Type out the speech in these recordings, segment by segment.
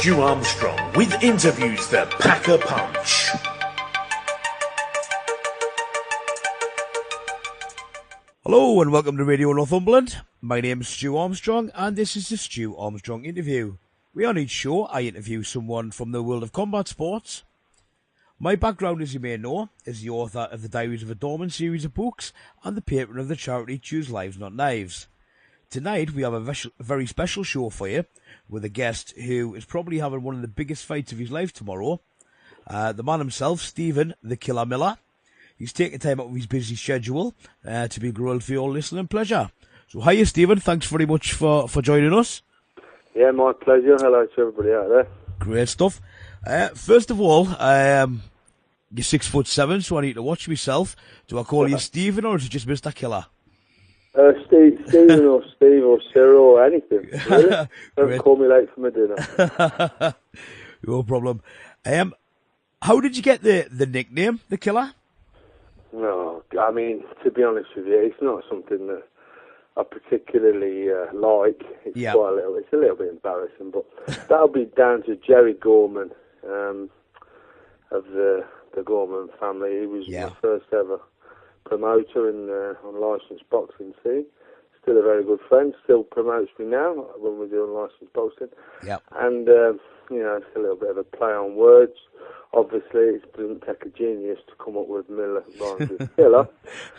Stu Armstrong with interviews that pack a punch. Hello and welcome to Radio Northumberland. My name is Stu Armstrong and this is the Stu Armstrong Interview. On each show I interview someone from the world of combat sports. My background, as you may know, is the author of the Diaries of a Dorman series of books and the patron of the charity Choose Lives Not Knives. Tonight we have a very special show for you with a guest who is probably having one of the biggest fights of his life tomorrow. The man himself, Stevan the Killer Miller. He's taken time out of his busy schedule to be grilled for your listening pleasure. So hiya Stevan, thanks very much for joining us. Yeah, my pleasure. Hello to everybody out there. Great stuff. First of all, you're 6'7", so I need to watch myself. Do I call you Stevan or is it just Mr. Killer? Steven or Steve or Cyril or anything. Really? Don't call me late for my dinner. No problem. How did you get the nickname, the Killer? No, I mean, to be honest with you, it's not something that I particularly like. It's a little bit embarrassing, but that'll be down to Jerry Gorman of the Gorman family. He was my first ever promoter in unlicensed boxing scene. Still a very good friend. Still promotes me now when we do unlicensed boxing. Yep. And it's a little bit of a play on words. Obviously, it doesn't take a genius to come up with Miller rhymes with Killer,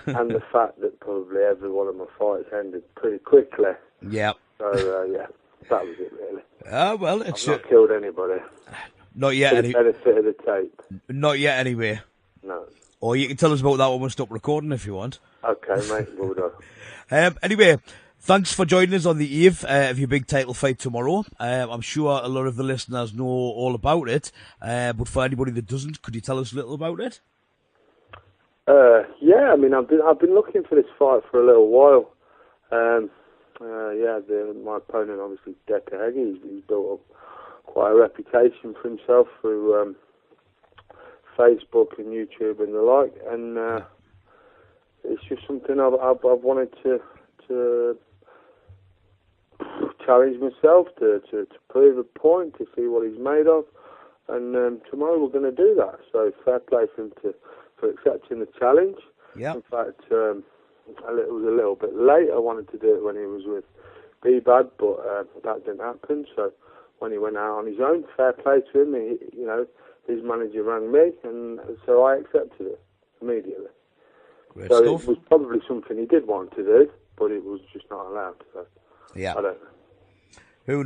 and the fact that probably every one of my fights ended pretty quickly. Yeah. So that was it really. Well, I've not killed anybody. Not yet. Benefit of the tape. Not yet, anyway. No. Or you can tell us about that when we stop recording if you want. Okay, mate, we'll do. Anyway, thanks for joining us on the eve of your big title fight tomorrow. I'm sure a lot of the listeners know all about it, but for anybody that doesn't, could you tell us a little about it? Yeah, I mean, I've been looking for this fight for a little while. My opponent, obviously, Decker Heggie, he's built up quite a reputation for himself through Facebook and YouTube and the like, and it's just something I've wanted to challenge myself to prove a point, to see what he's made of, and tomorrow we're going to do that. So fair play for him for accepting the challenge. Yeah. In fact, it was a little bit late. I wanted to do it when he was with B-Bad, but that didn't happen. So when he went out on his own, fair play to him. His manager rang me, and so I accepted it immediately. Great so stuff. It was probably something he did want to do, but it was just not allowed. So yeah. I don't know. Who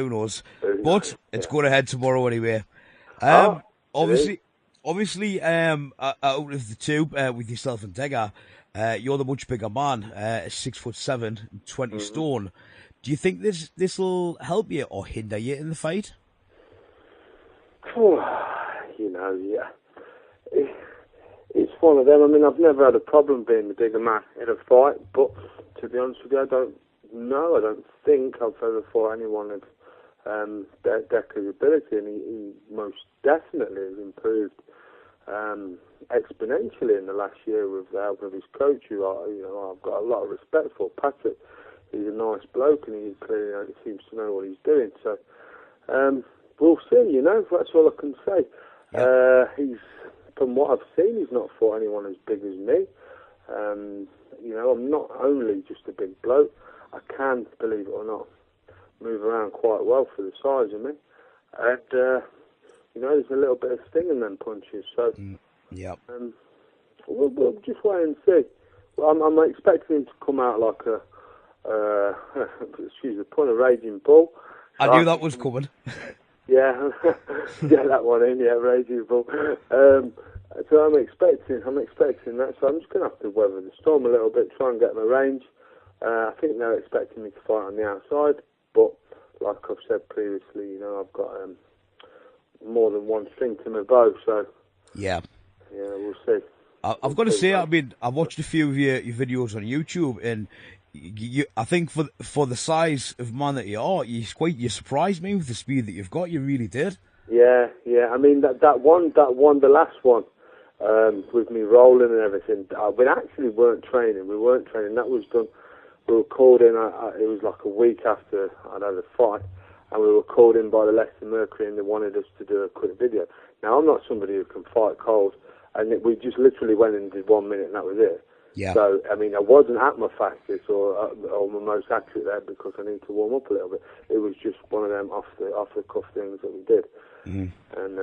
knows? But it's going ahead tomorrow anyway. Obviously, out of the two, with yourself and Degger, you're the much bigger man, 6'7", 20 stone. Do you think this will help you or hinder you in the fight? Yeah. It's one of them. I mean, I've never had a problem being the bigger man in a fight, but to be honest with you, I don't think I've ever fought anyone of Decker's ability, and he most definitely has improved exponentially in the last year with the help of his coach, who I've got a lot of respect for. Patrick, he's a nice bloke, and he clearly seems to know what he's doing. So we'll see. That's all I can say. He's, from what I've seen, he's not fought anyone as big as me. I'm not only just a big bloke. I can, believe it or not, move around quite well for the size of me. And, there's a little bit of sting in them punches. So we'll just wait and see. Well, I'm expecting him to come out like excuse the pun, a raging bull. I knew that was coming. Yeah, get that one in, raging bull. So I'm expecting that. So I'm just going to have to weather the storm a little bit, try and get my range. I think they're expecting me to fight on the outside, but like I've said previously, I've got more than one string to my bow. So we'll see. I've got to say, I mean, I've watched a few of your videos on YouTube, and I think for the size of man that you are, you surprised me with the speed that you've got. You really did. Yeah. I mean that one, the last one, with me rolling and everything. We actually weren't training. That was done. We were called in. It was like a week after I'd had a fight, and we were called in by the Leicester Mercury, and they wanted us to do a quick video. Now I'm not somebody who can fight cold, and we just literally went and did 1 minute, and that was it. Yeah. So, I mean, I wasn't at my fastest or my most accurate there because I need to warm up a little bit. It was just one of them off the cuff things that we did. And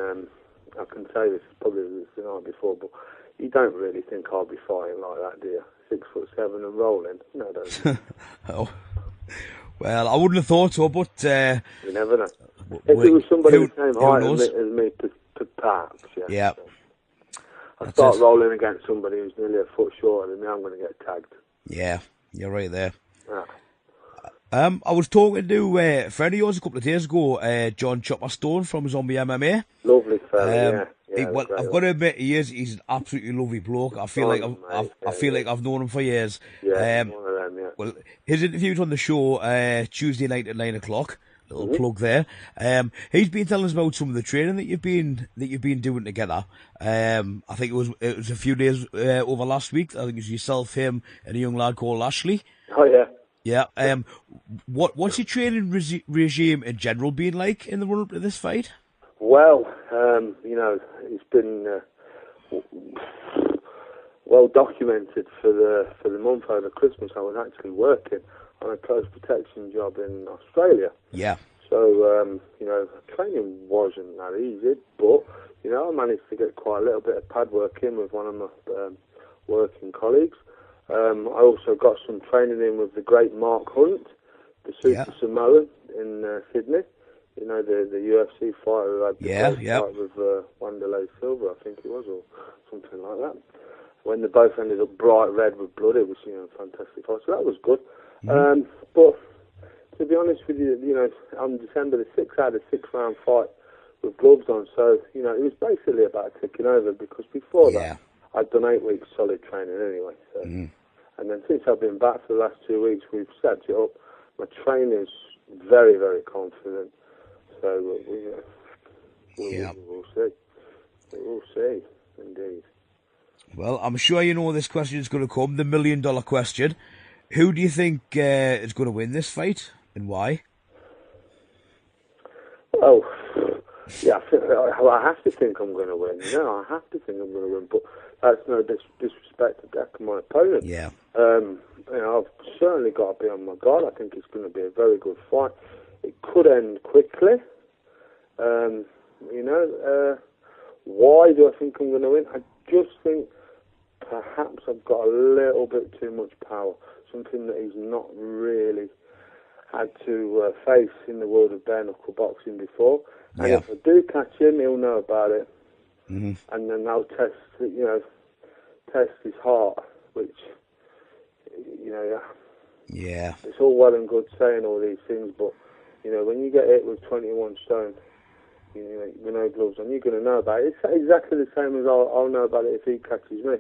I can say this probably the night before, but you don't really think I'll be fighting like that, do you? 6'7" and rolling. No, don't you? Oh. Well, I wouldn't have thought so, but you never know. If it was somebody the same height as me, perhaps. Yeah. So. I start rolling against somebody who's nearly a foot shorter than me, I'm going to get tagged. Yeah, you're right there. Yeah. I was talking to a friend of yours a couple of days ago, John Chopper Stone from Zombie MMA. Lovely fella, Well, I've got to admit, he's an absolutely lovely bloke. I feel like I've known him for years. Yeah, one of them, yeah. Well, his interview's on the show Tuesday night at 9 o'clock. Little plug there. He's been telling us about some of the training that you've been doing together. I think it was a few days over last week. I think it was yourself, him, and a young lad called Ashley. Oh yeah. Yeah. What's your training regime in general been like in the run up to this fight? Well, it's been well documented for the month over Christmas. I was actually working on a close protection job in Australia. Yeah. So, training wasn't that easy, but, I managed to get quite a little bit of pad work in with one of my working colleagues. I also got some training in with the great Mark Hunt, the Super Samoan in Sydney. The UFC fighter who had the fight with Wanderlei Silva, I think it was, or something like that. When they both ended up bright red with blood, it was a fantastic fight. So that was good. But to be honest with you, on December the 6th, I had a 6-round fight with gloves on. So, it was basically about ticking over because before that, I'd done 8 weeks solid training anyway. So. And then since I've been back for the last 2 weeks, we've stepped it up. My trainer's very, very confident. So we'll see. We'll see, indeed. Well, I'm sure you know this question is going to come, the $1 million question. Who do you think is going to win this fight, and why? Well, I have to think I'm going to win. I have to think I'm going to win, but that's no disrespect to Deck, my opponent. Yeah. I've certainly got to be on my guard. I think it's going to be a very good fight. It could end quickly. Why do I think I'm going to win? I just think perhaps I've got a little bit too much power, something that he's not really had to face in the world of bare knuckle boxing before. And if I do catch him, he'll know about it, and then I'll test his heart, which it's all well and good saying all these things, but when you get hit with 21 stone, with no gloves on, you're going to know about it. It's exactly the same as I'll know about it if he catches me,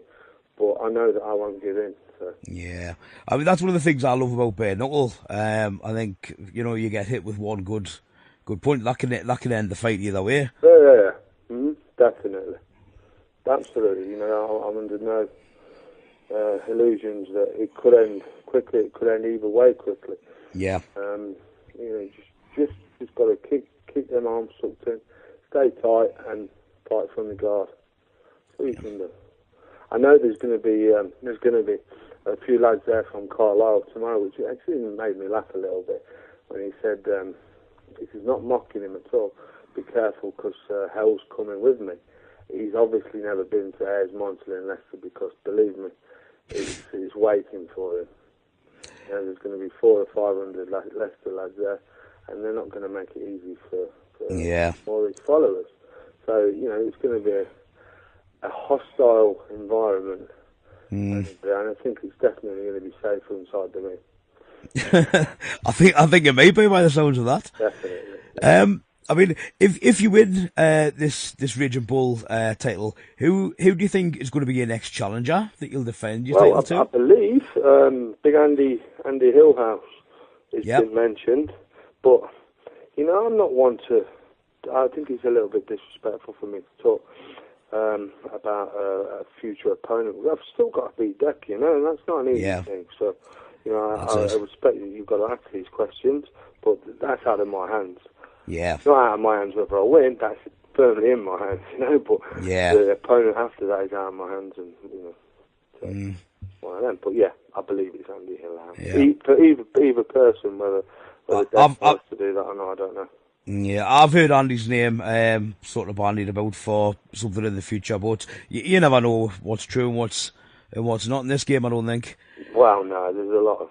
but I know that I won't give in. So. Yeah, I mean that's one of the things I love about bare knuckle. I think you get hit with one good point that can end the fight either way. Yeah. Definitely, absolutely. I'm under no illusions that it could end quickly. It could end either way quickly. Yeah. Just got to keep them arms sucked in, stay tight, and fight from the guard. That's all you can do. I know there's going to be a few lads there from Carlisle tomorrow, which actually made me laugh a little bit when he said, this is not mocking him at all, be careful because hell's coming with me. He's obviously never been to Ayers Monsley in Leicester because, believe me, he's waiting for him. There's going to be 400 or 500 Leicester lads there, and they're not going to make it easy for more of his followers. So, it's going to be a hostile environment, and I think it's definitely going to be safer inside the ring. I think it may be by the sounds of that. Definitely. I mean, if you win this Raging Bull title, who do you think is going to be your next challenger that you'll defend your title to? I believe Big Andy Hillhouse has been mentioned, but I'm not one to I think it's a little bit disrespectful for me to talk about a future opponent. I've still got to beat Deck, you know, and that's not an easy thing. So, you know, I respect that you've got to ask these questions, but that's out of my hands. Yeah. It's not out of my hands whether I win, that's firmly in my hands, you know, but the opponent after that is out of my hands, and, you know, so, one of them. But yeah, I believe it's Andy Hill. For either person, whether Deck wants to do that or not, I don't know. Yeah, I've heard Andy's name sort of bandied about for something in the future, but you never know what's true and what's not in this game, I don't think. Well, no, there's a lot of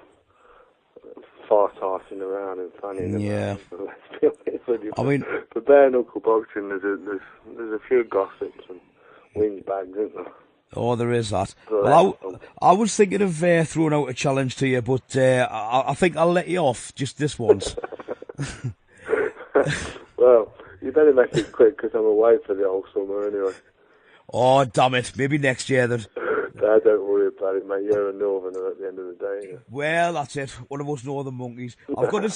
fart-arsing around and fanning around. Let's be honest with you. I mean, for bare knuckle boxing, there's a few gossips and windbags, isn't there? Oh, there is that. Well, I was thinking of throwing out a challenge to you, but I think I'll let you off just this once. Well, you better make it quick because I'm away for the whole summer anyway. Oh, damn it. Maybe next year then. Don't worry about it, mate. You're a northerner at the end of the day. Yeah. Well, that's it. One of us northern monkeys. I've got to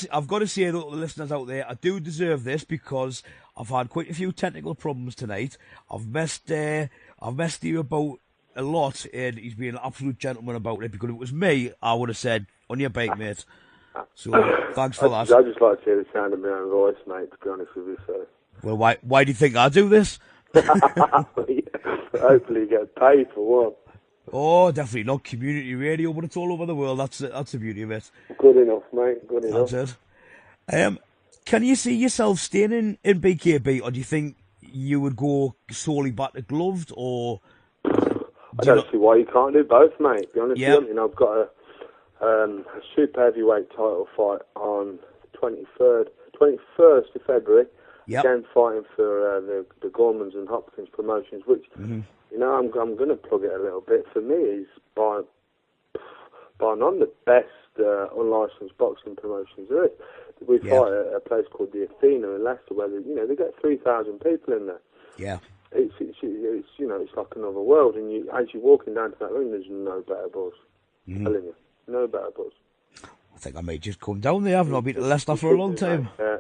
say, though, to the listeners out there, I do deserve this because I've had quite a few technical problems tonight. I've messed you about a lot, and he's been an absolute gentleman about it, because if it was me, I would have said, on your bike, mate. So, thanks for that. I just like to hear the sound of my own voice, mate, to be honest with you. So. Well, why do you think I do this? Hopefully you get paid for one. Oh, definitely not community radio, but it's all over the world. That's the beauty of it. Good enough, mate. Good enough. That's it. Can you see yourself staying in BKB, or do you think you would go solely back to gloved, or? I don't see why you can't do both, mate. To be honest with you, you know, I've got a super heavyweight title fight on 21st of February. Yep. Again, fighting for the Gormans and Hopkins promotions, which, you know, I'm going to plug it a little bit. For me, is by none the best unlicensed boxing promotions there is. We fight at a place called the Athena in Leicester, where they get 3,000 people in there. Yeah. It's you know, it's like another world, and as you're walking down to that ring, there's no better buzz. I'm telling you, no better buzz. I think I may just come down there. I've not been to Leicester for a long time. Yeah.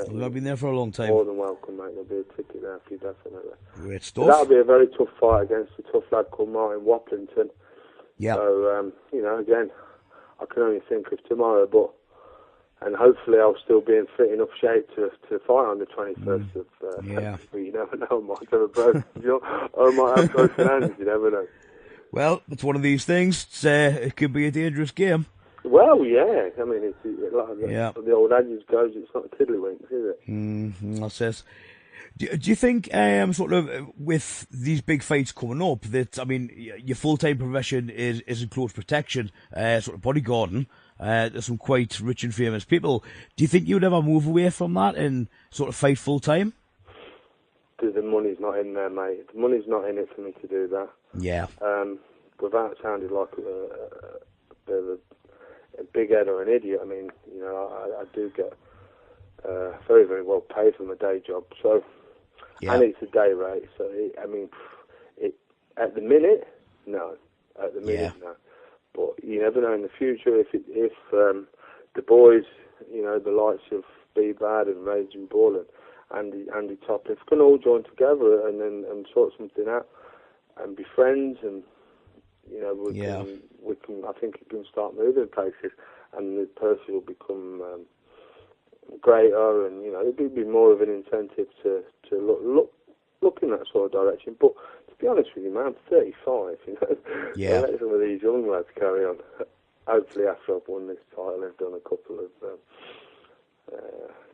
I've not been there for a long time. More than welcome, mate. There'll be a ticket there for you, definitely. Great stuff. That'll be a very tough fight against a tough lad called Martin Waplington. Yeah. So, you know, again, I can only think of tomorrow, and hopefully I'll still be in fit enough shape to fight on the 21st of February. You never know, I might have a broken jaw, or I might have broken hands, you never know. Well, it's one of these things. It could be a dangerous game. Well, yeah. I mean, it's like the old adage goes, it's not tiddlywinks, is it? That's it. Do you think, sort of, with these big fights coming up, that, I mean, your full-time profession is in close protection, sort of bodyguarding, there's some quite rich and famous people. Do you think you would ever move away from that and sort of fight full-time? Because the money's not in there, mate. The money's not in it for me to do that. Yeah. Without sounding like a bit of a big head or an idiot, I mean, you know, I do get very, very well paid for my day job. So, and it's a day rate. So, at the minute, no. At the minute, no. But you never know in the future if the boys, you know, the likes of B Bad and Raging Bull and Andy Topliff can all join together and sort something out and be friends, and you know we can. I think it can start moving places, and the person will become greater, and you know it'll be more of an incentive to look in that sort of direction. But to be honest with you, man, I'm 35. You know, yeah. Let some of these young lads carry on. Hopefully, after I've won this title, I've done a couple of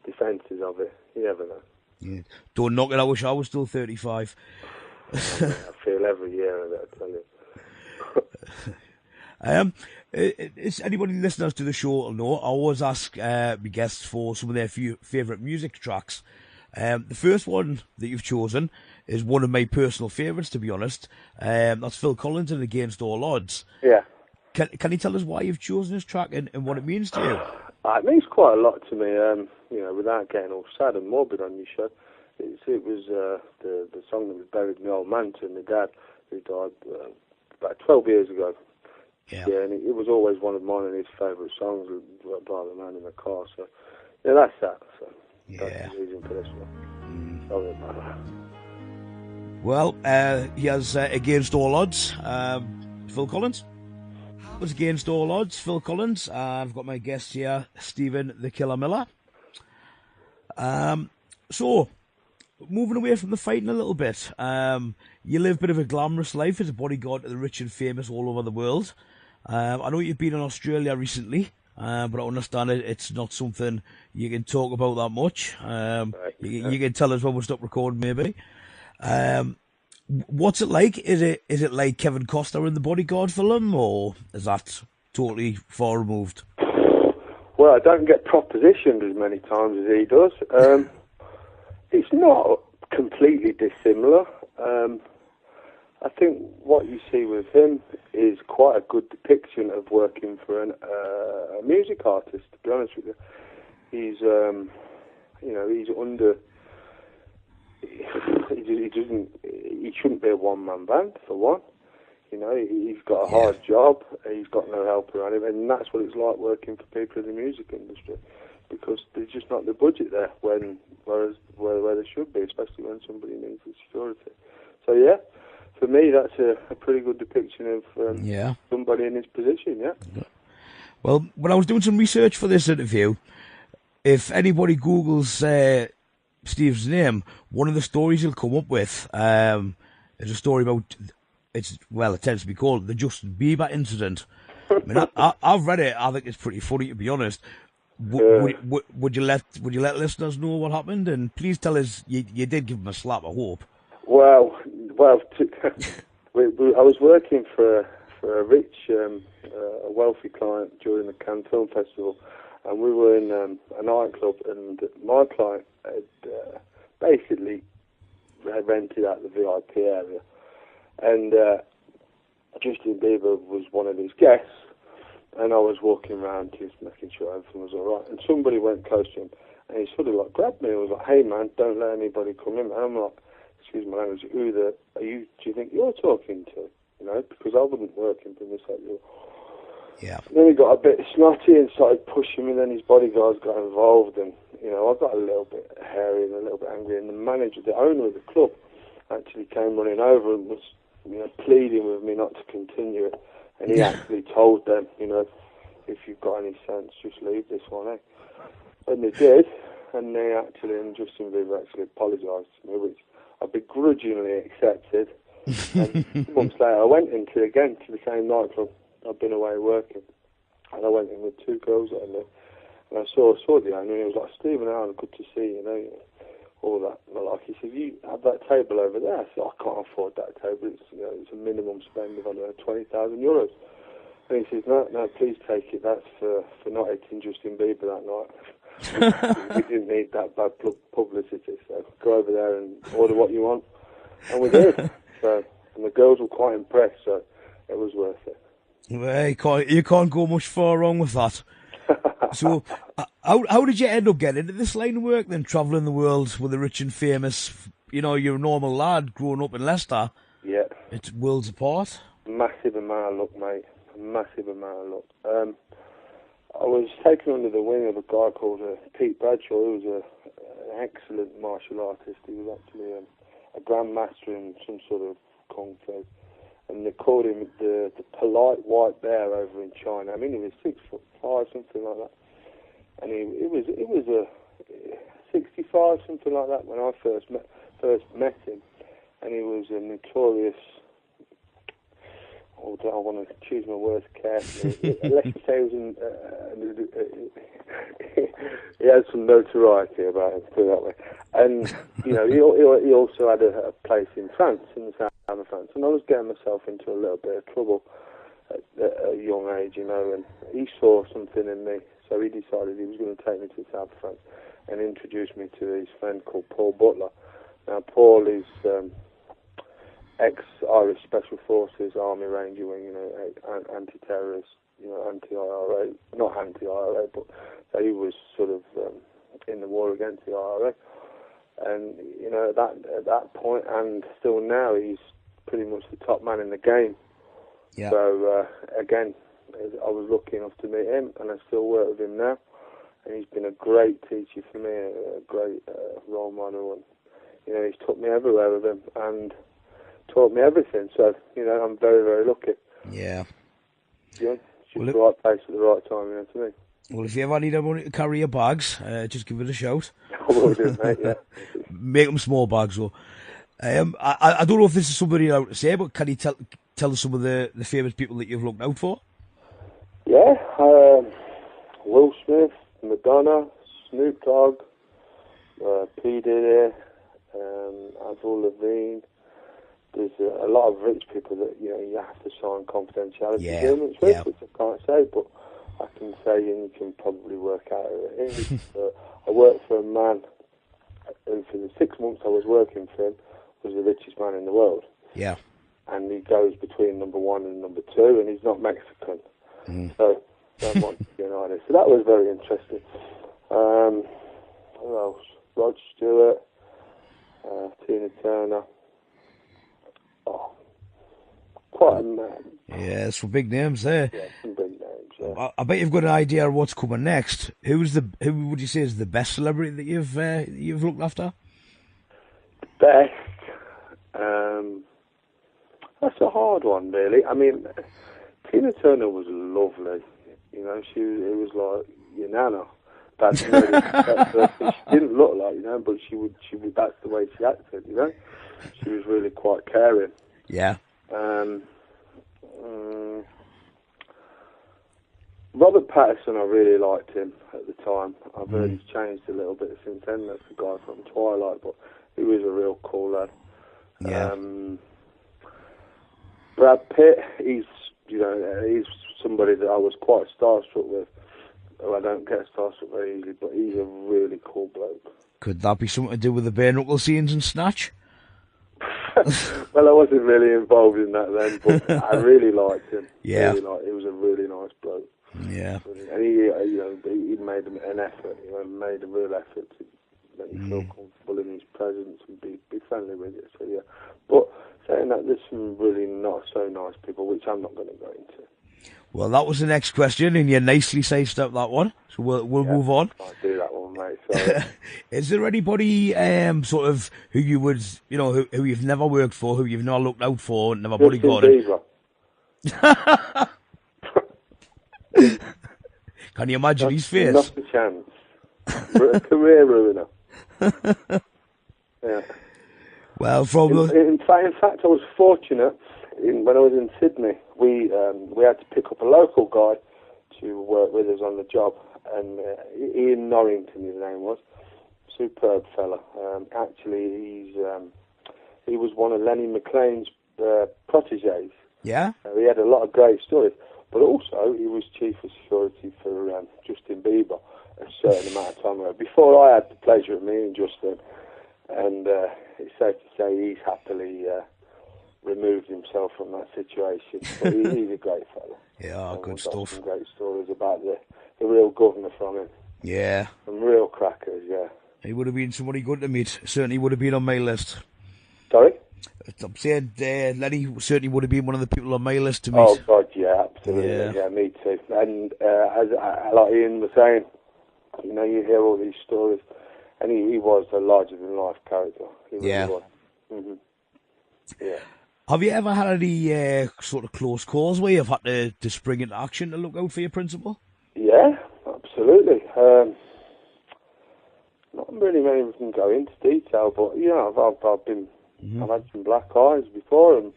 defences of it. You never know. Yeah. Don't knock it. I wish I was still 35. I feel every year of it, I tell you. Is anybody listeners to the show will know, I always ask my guests for some of their favourite music tracks. The first one that you've chosen is one of my personal favourites, to be honest. That's Phil Collins and Against All Odds. Yeah. Can you tell us why you've chosen this track and what it means to you? It means quite a lot to me, you know, without getting all sad and morbid on your show. It was the song that was buried my old man to my dad, who died about 12 years ago. Yeah, and it was always one of mine and his favourite songs, by the man in the car. So, yeah, that's that. So. Yeah. That's the reason for this one. Sorry about that. Well, he has Against All Odds, Phil Collins. Was Against All Odds, Phil Collins. I've got my guest here, Stevan the Killer Miller. So, moving away from the fighting a little bit, you live a bit of a glamorous life as a bodyguard to the rich and famous all over the world. I know you've been in Australia recently, but I understand it's not something you can talk about that much. You can tell us when we'll stop recording, maybe. What's it like? Is it like Kevin Costner in the Bodyguard film, or is that totally far removed? Well, I don't get propositioned as many times as he does. It's not completely dissimilar. I think what you see with him is quite a good depiction of working for a music artist. To be honest with you, he's he's under. He shouldn't be a one-man band, for one. You know, he's got a hard job, he's got no help around him, and that's what it's like working for people in the music industry, because there's just not the budget there, whereas where there should be, especially when somebody needs the security. So yeah, for me that's a pretty good depiction of somebody in his position, yeah. Well, when I was doing some research for this interview, if anybody Googles Steve's name, one of the stories he'll come up with is a story about it tends to be called the Justin Bieber incident. I mean, I've read it. I think it's pretty funny, to be honest. Would you let listeners know what happened? And please tell us you did give him a slap. I hope. Well, I was working for a rich, a wealthy client during the Cannes Film Festival, and we were in a nightclub, and my client had basically rented out the VIP area, and Justin Bieber was one of his guests, and I was walking around just making sure everything was all right, and somebody went close to him, and he sort of like grabbed me and was like, "Hey man, don't let anybody come in." And I'm like, "Excuse my language, do you think you're talking to?" You know, because I wasn't working for this like you. Yeah. Then he got a bit snotty and started pushing me, then his bodyguards got involved, and, you know, I got a little bit hairy and a little bit angry, and the manager, the owner of the club, actually came running over and was, you know, pleading with me not to continue it, and he actually told them, you know, if you've got any sense, just leave this one, eh? And they did, and Justin Bieber actually apologised to me, which I begrudgingly accepted, and months later I went to the same nightclub. I'd been away working, and I went in with two girls that I knew, and I saw the owner, and he was like, "Steven, Alan, good to see you, know, all that." And he said, "You have that table over there." I said, "I can't afford that table. It's a minimum spend of, I don't know, €20,000. And he says, "No, please take it. That's for not hitting Justin Bieber that night." We didn't need that bad publicity, so go over there and order what you want, and we did. So, and the girls were quite impressed, so it was worth it. Well, you can't go much far wrong with that. So, how did you end up getting into this line of work then, travelling the world with the rich and famous? You know, you're a normal lad growing up in Leicester. Yeah. It's worlds apart. Massive amount of luck, mate. Massive amount of luck. I was taken under the wing of a guy called Pete Bradshaw, who was an excellent martial artist. He was actually a grandmaster in some sort of kung fu. And they called him the polite white bear over in China. I mean, he was 6'5", something like that. And he was a 65, something like that, when I first met him. And he was a notorious. I want to choose my words carefully. Let's say he had some notoriety about him, put it that way. And you know, he also had a place in France, in the south of France, and I was getting myself into a little bit of trouble at a young age, you know. And he saw something in me, so he decided he was going to take me to the south of France and introduce me to his friend called Paul Butler. Now, Paul is ex-Irish Special Forces, Army Ranger Wing, you know, anti-terrorist, you know, anti-IRA, not anti-IRA, but so he was sort of in the war against the IRA. And, you know, at that point, and still now, he's pretty much the top man in the game. Yeah. So, again, I was lucky enough to meet him, and I still work with him now. and he's been a great teacher for me, a great role model, and he's took me everywhere with him and taught me everything. So I'm very, very lucky. Yeah. Just the right place at the right time, to me. Well, if you ever need anyone to carry your bags, just give it a shout. I will do, mate. Yeah. Make them small bags, though. I don't know if this is somebody you're allowed to say, but can you tell us some of the famous people that you've looked out for? Yeah, Will Smith, Madonna, Snoop Dogg, P. Diddy, Avril Lavigne. There's a lot of rich people that you have to sign confidentiality agreements with, which I can't say, but I can say, and you can probably work out who it is. I worked for a man, and for the 6 months I was working for him, was the richest man in the world. Yeah. And he goes between number 1 and number 2, and he's not Mexican. So don't want to be an idea. So that was very interesting. Who else? Rod Stewart, Tina Turner. Oh, quite a man. Yeah, some big names there. Yeah, some big names. Yeah. I bet you've got an idea of what's coming next. Who would you say is the best celebrity that you've looked after? Best. That's a hard one, really. I mean, Tina Turner was lovely. It was like your nana. That's she didn't look like, but she would. That's the way she acted. She was really quite caring. Yeah. Robert Pattinson, I really liked him at the time. I've heard he's changed a little bit since then. That's the guy from Twilight, but he was a real cool lad. Yeah. Brad Pitt, he's somebody that I was quite starstruck with. I don't get starstruck very easily, but he's a really cool bloke. Could that be something to do with the bare knuckle scenes in Snatch? Well, I wasn't really involved in that then, but I really liked him. Yeah. He was a really nice bloke. Yeah. And he made an effort, made a real effort to make you feel comfortable in his presence and be friendly with you. So, yeah. But saying that, there's some really not so nice people, which I'm not going to go into. Well, that was the next question, and you nicely sidestepped that one. So we'll move on. I'll do that one, mate. Sorry. Is there anybody sort of who you would, who you've never worked for, who you've never looked out for, never bodyguarded? Can you imagine his face? Not a chance. A career ruiner. Yeah. Well, in fact, I was fortunate. When I was in Sydney, we had to pick up a local guy to work with us on the job, and Ian Norrington, his name was, superb fella. Actually, he was one of Lenny McLean's proteges. Yeah. He had a lot of great stories, but also he was chief of security for Justin Bieber a certain amount of time ago. Before I had the pleasure of meeting Justin, and it's safe to say he's happily removed himself from that situation. But he's a great fella. Yeah, good stuff. Some great stories about the real governor from him. Yeah. Some real crackers, yeah. He would have been somebody good to meet. Certainly would have been on my list. Sorry? I'm saying Lenny certainly would have been one of the people on my list to meet. Oh, God, yeah, absolutely. Yeah, me too. And as like Ian was saying, you hear all these stories, and he was a larger-than-life character. He really was. Mm-hmm. Yeah. Have you ever had any sort of close calls where you've had to spring into action to look out for your principal? Yeah, absolutely. Not really many of them go into detail, but I've been, I've had some black eyes before, and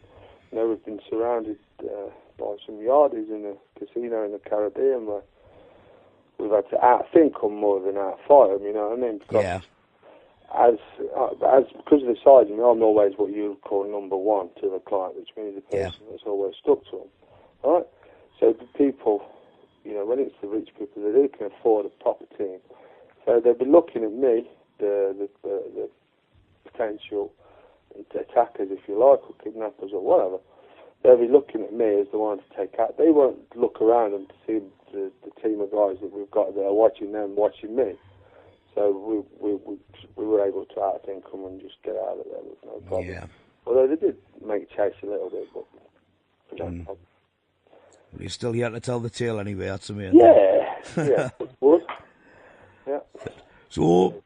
we've been surrounded by some yardies in a casino in the Caribbean where we've had to outthink them more than outfight them. You know what I mean? Because as because of the size of me, I'm always what you would call number one to the client, which means the person that's always stuck to them. All right? So the people, when it's the rich people, they can afford a proper team. So they'll be looking at me, the potential attackers, if you like, or kidnappers or whatever. They'll be looking at me as the one to take out. They won't look around and see the team of guys that we've got there watching them, watching me. So we were able to outthink them and just get out of there with no problem. Yeah. Although they did make chase a little bit, but no problem. Well, you're still here to tell the tale anyway, that's amazing. Yeah, good. So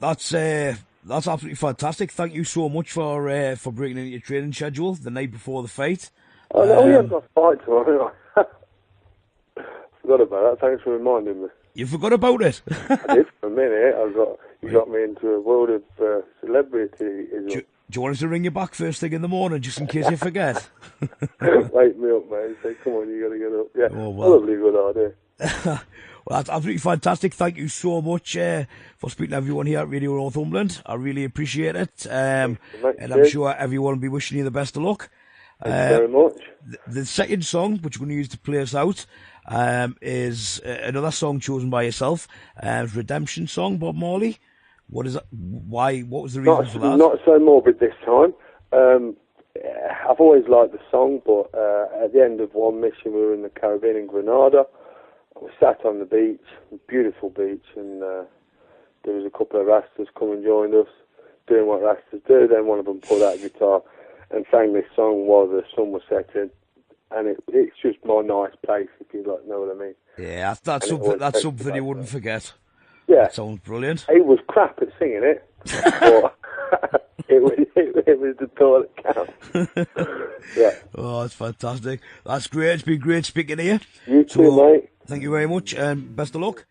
that's absolutely fantastic. Thank you so much for breaking into your training schedule the night before the fight. Oh, no, yeah, I've got a fight tomorrow. Forgot about that. Thanks for reminding me. You forgot about it? I did for a minute. You got me into a world of celebrity. Do you want us to ring you back first thing in the morning, just in case you forget? Wake me up, mate. Say, come on, you got to get up. Yeah, oh, well. Probably a good idea. Well, that's absolutely fantastic. Thank you so much for speaking to everyone here at Radio Northumberland. I really appreciate it. And I'm sure everyone will be wishing you the best of luck. Thank you very much. The second song, which we're going to use to play us out, is another song chosen by yourself. Redemption song, Bob Marley. What is that? Why? What was the reason for that? Not so morbid this time. I've always liked the song, but at the end of one mission, we were in the Caribbean in Grenada. We sat on the beach, beautiful beach, and there was a couple of Rastas come and joined us, doing what Rastas do. Then one of them pulled out a guitar and sang this song while the sun was setting. And it's just my nice place, if you know what I mean. Yeah, that's something you wouldn't forget. Yeah. That sounds brilliant. He was crap at singing it, but it was the thought that counts. Yeah. Oh, that's fantastic. That's great. It's been great speaking to you. You too, mate. Thank you very much, and best of luck.